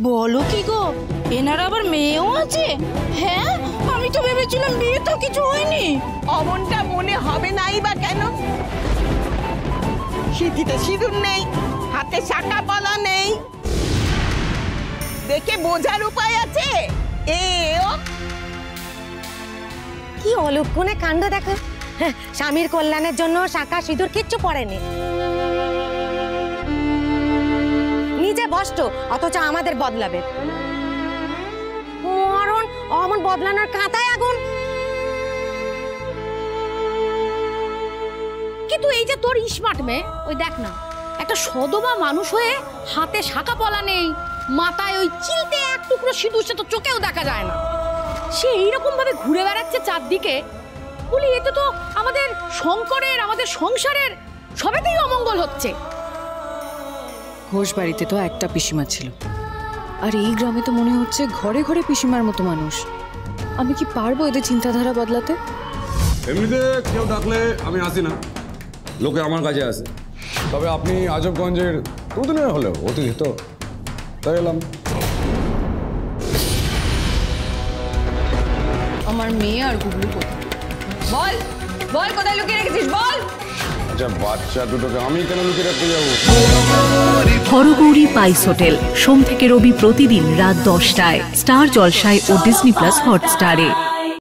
বলো কি গো, এনার আবার মেয়েও আছে? হ্যাঁ, আমি তো ভেবেছিলাম বিয়ে তো কিছু হয়নি। অমনটা মনে হবে নাই বা কেন? সিঁথিতে সিঁদুর নেই, হাতে শাঁখা পলা নেই, দেখে বোঝার উপায় আছে? কি অলক্ষণে কাণ্ড দেখো। স্বামীর কল্যাণের জন্য শাঁখা সিঁদুর কিচ্ছু পড়েনি, নিজে ভষ্ট অথচ আমাদের বদলাবে। অমন বদলানোর কাঁথায় আগুন। কিন্তু এই যে তোর স্মার্ট মেয়ে, ওই দেখ না, একটা সদবা মানুষ হয়ে হাতে শাঁখা পলা নেই, মাথায় ওই চিলতে এক টুকরো সিঁদুর, সে তো চোখেও দেখা যায় না, সে এইরকম ভাবে ঘুরে বেড়াচ্ছে চারদিকে। বলি এতে তো আমাদের শঙ্করের, আমাদের সংসারের সবেতেই অমঙ্গল হচ্ছে। ঘোষ বাড়িতে তো একটা পিসিমা ছিল, আর এই গ্রামে তো মনে হচ্ছে ঘরে ঘরে পিসিমার মতো মানুষ। আমি কি পারবো এদের চিন্তাধারা বদলাতে? এমনিতে কেউ ডাকলে আমি আসি না, লোকে আমার কাছে আসে। তবে আপনি আজবগঞ্জের দুদিনের হলেও অতিথি তো, তাই এলাম। আমার মেয়ে আর গুগলু কোথায়? বল বল, কোথায় লুকিয়ে রেখেছিস বল। আচ্ছা, বাচ্চা দুটোকে আমি কেন লুকিয়ে রাখতে যাবো? হরগৌরী পাইস হোটেল, সোম থেকে রবি প্রতিদিন রাত 10টায় স্টার জলসায় ও ডিজনি প্লাস হটস্টারে।